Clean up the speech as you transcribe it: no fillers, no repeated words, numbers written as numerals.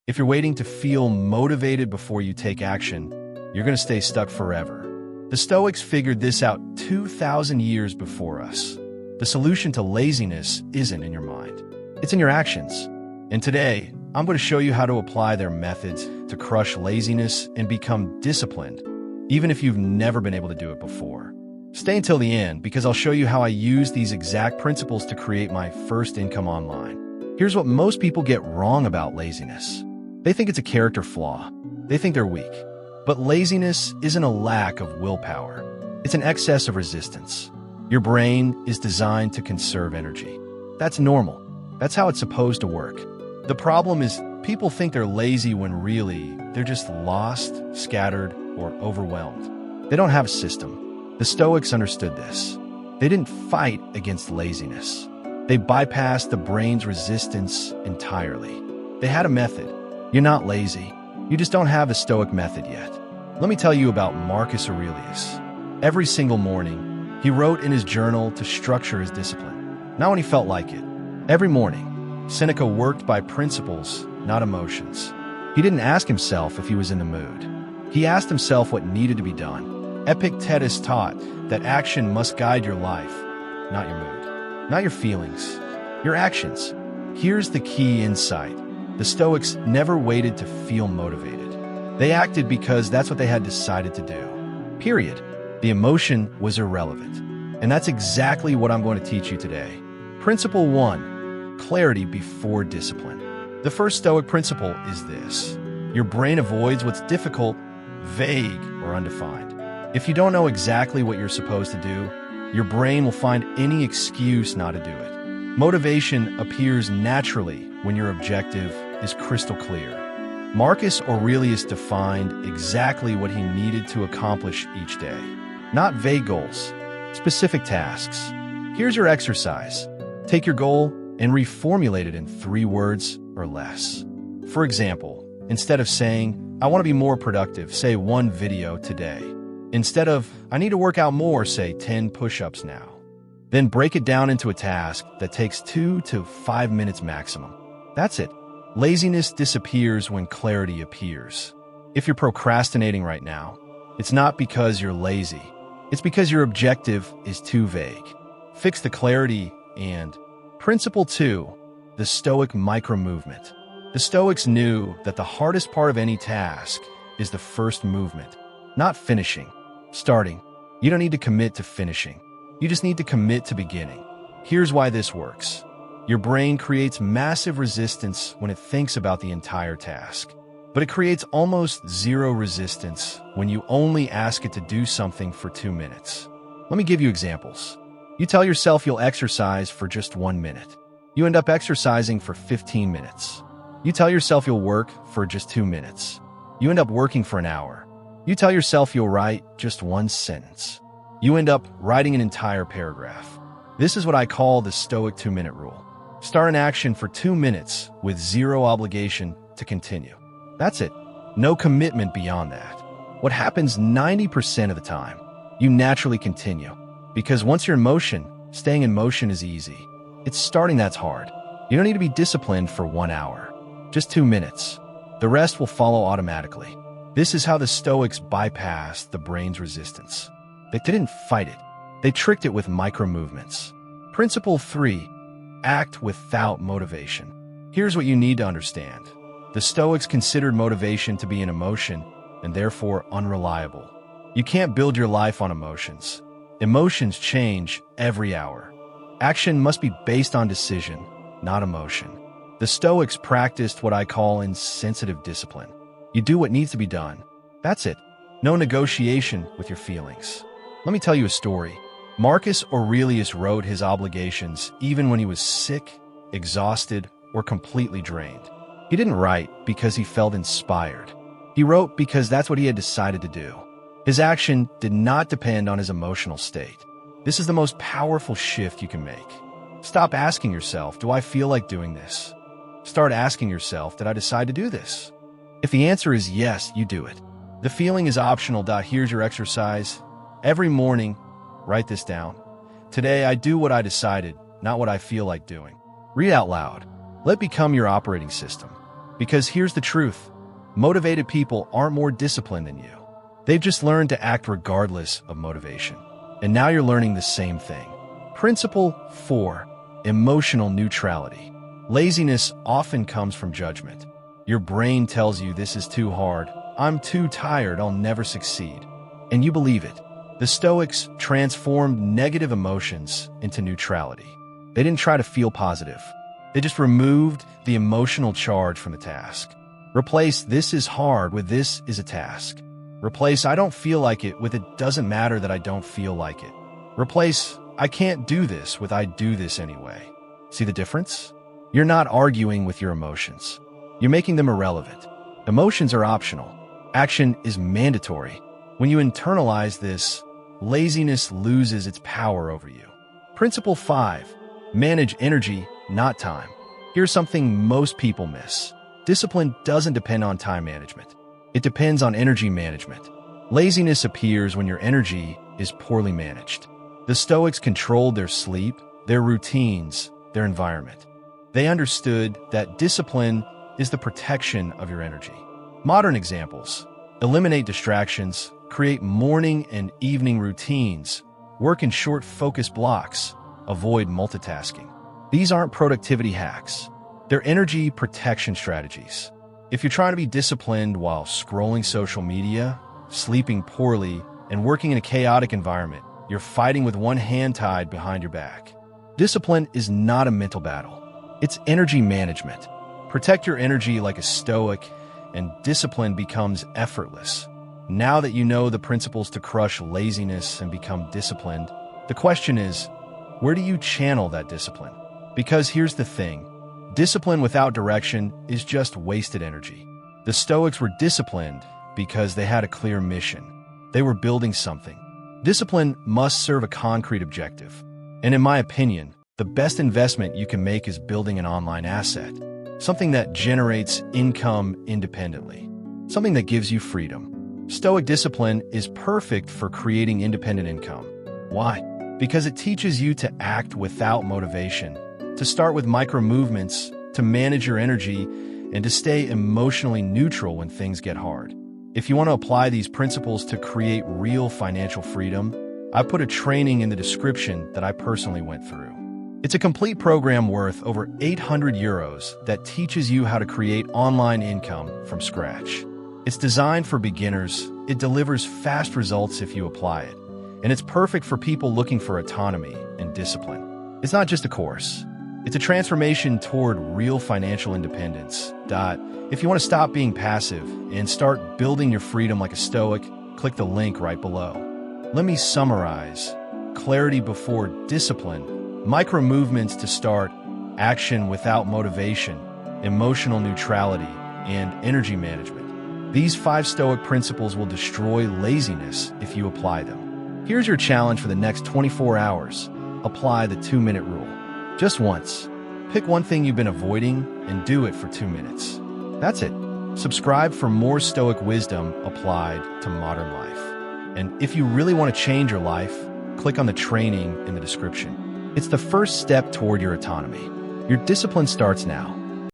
If you're waiting to feel motivated before you take action, you're going to stay stuck forever. The Stoics figured this out 2,000 years before us. The solution to laziness isn't in your mind. It's in your actions. And today, I'm going to show you how to apply their methods to crush laziness and become disciplined, even if you've never been able to do it before. Stay until the end because I'll show you how I use these exact principles to create my first income online. Here's what most people get wrong about laziness. They think it's a character flaw. They think they're weak. But laziness isn't a lack of willpower. It's an excess of resistance. Your brain is designed to conserve energy. That's normal. That's how it's supposed to work. The problem is people think they're lazy when really they're just lost, scattered, or overwhelmed. They don't have a system. The Stoics understood this. They didn't fight against laziness. They bypassed the brain's resistance entirely. They had a method. You're not lazy. You just don't have a Stoic method yet. Let me tell you about Marcus Aurelius. Every single morning, he wrote in his journal to structure his discipline. Not when he felt like it. Every morning, Seneca worked by principles, not emotions. He didn't ask himself if he was in the mood. He asked himself what needed to be done. Epictetus taught that action must guide your life, not your mood, not your feelings, your actions. Here's the key insight. The Stoics never waited to feel motivated. They acted because that's what they had decided to do. Period. The emotion was irrelevant. And that's exactly what I'm going to teach you today. Principle 1, clarity before discipline. The first Stoic principle is this. Your brain avoids what's difficult, vague, or undefined. If you don't know exactly what you're supposed to do, your brain will find any excuse not to do it. Motivation appears naturally when your objective is crystal clear. Marcus Aurelius defined exactly what he needed to accomplish each day. Not vague goals, specific tasks. Here's your exercise. Take your goal and reformulate it in 3 words or less. For example, instead of saying, I want to be more productive, say 1 video today. Instead of, I need to work out more, say 10 push-ups now. Then break it down into a task that takes 2 to 5 minutes maximum. That's it. Laziness disappears when clarity appears. If you're procrastinating right now, it's not because you're lazy. It's because your objective is too vague. Fix the clarity and Principle 2, the Stoic micro-movement. The Stoics knew that the hardest part of any task is the first movement, not finishing. Starting. You don't need to commit to finishing. You just need to commit to beginning. Here's why this works. Your brain creates massive resistance when it thinks about the entire task, but it creates almost zero resistance when you only ask it to do something for 2 minutes. Let me give you examples. You tell yourself you'll exercise for just 1 minute. You end up exercising for 15 minutes. You tell yourself you'll work for just 2 minutes. You end up working for an hour. You tell yourself you'll write just 1 sentence. You end up writing an entire paragraph. This is what I call the Stoic 2-minute rule. Start an action for 2 minutes with zero obligation to continue. That's it. No commitment beyond that. What happens 90% of the time? You naturally continue. Because once you're in motion, staying in motion is easy. It's starting that's hard. You don't need to be disciplined for 1 hour. Just 2 minutes. The rest will follow automatically. This is how the Stoics bypassed the brain's resistance. They didn't fight it. They tricked it with micro-movements. Principle 3, act without motivation. Here's what you need to understand. The Stoics considered motivation to be an emotion and therefore unreliable. You can't build your life on emotions. Emotions change every hour. Action must be based on decision, not emotion. The Stoics practiced what I call insensitive discipline. You do what needs to be done. That's it. No negotiation with your feelings. Let me tell you a story. Marcus Aurelius wrote his obligations even when he was sick, exhausted, or completely drained. He didn't write because he felt inspired. He wrote because that's what he had decided to do. His action did not depend on his emotional state. This is the most powerful shift you can make. Stop asking yourself, do I feel like doing this? Start asking yourself, did I decide to do this? If the answer is yes, you do it. The feeling is optional. Here's your exercise. Every morning, write this down. Today, I do what I decided, not what I feel like doing. Read out loud. Let it become your operating system. Because here's the truth. Motivated people aren't more disciplined than you. They've just learned to act regardless of motivation. And now you're learning the same thing. Principle 4. Emotional neutrality. Laziness often comes from judgment. Your brain tells you this is too hard, I'm too tired, I'll never succeed. And you believe it. The Stoics transformed negative emotions into neutrality. They didn't try to feel positive. They just removed the emotional charge from the task. Replace "this is hard" with "this is a task." Replace "I don't feel like it" with "it doesn't matter that I don't feel like it." Replace "I can't do this" with "I do this anyway." See the difference? You're not arguing with your emotions. You're making them irrelevant. Emotions are optional. Action is mandatory. When you internalize this, laziness loses its power over you. Principle 5. Manage energy, not time. Here's something most people miss. Discipline doesn't depend on time management. It depends on energy management. Laziness appears when your energy is poorly managed. The Stoics controlled their sleep, their routines, their environment. They understood that discipline is the protection of your energy. Modern examples: eliminate distractions, create morning and evening routines, work in short focused blocks, avoid multitasking. These aren't productivity hacks. They're energy protection strategies. If you're trying to be disciplined while scrolling social media, sleeping poorly, and working in a chaotic environment, you're fighting with one hand tied behind your back. Discipline is not a mental battle. It's energy management. Protect your energy like a Stoic, and discipline becomes effortless. Now that you know the principles to crush laziness and become disciplined, the question is, where do you channel that discipline? Because here's the thing. Discipline without direction is just wasted energy. The Stoics were disciplined because they had a clear mission. They were building something. Discipline must serve a concrete objective. And in my opinion, the best investment you can make is building an online asset. Something that generates income independently. Something that gives you freedom. Stoic discipline is perfect for creating independent income. Why? Because it teaches you to act without motivation, to start with micro movements, to manage your energy, and to stay emotionally neutral when things get hard. If you want to apply these principles to create real financial freedom, I put a training in the description that I personally went through. It's a complete program worth over 800 euros that teaches you how to create online income from scratch. It's designed for beginners, it delivers fast results if you apply it, and it's perfect for people looking for autonomy and discipline. It's not just a course. It's a transformation toward real financial independence. If you want to stop being passive and start building your freedom like a Stoic, click the link right below. Let me summarize. Clarity before discipline, micro movements to start, action without motivation, emotional neutrality, and energy management. These 5 Stoic principles will destroy laziness if you apply them. Here's your challenge for the next 24 hours. Apply the 2-minute rule. Just once. Pick one thing you've been avoiding and do it for 2 minutes. That's it. Subscribe for more Stoic wisdom applied to modern life. And if you really want to change your life, click on the training in the description. It's the first step toward your autonomy. Your discipline starts now.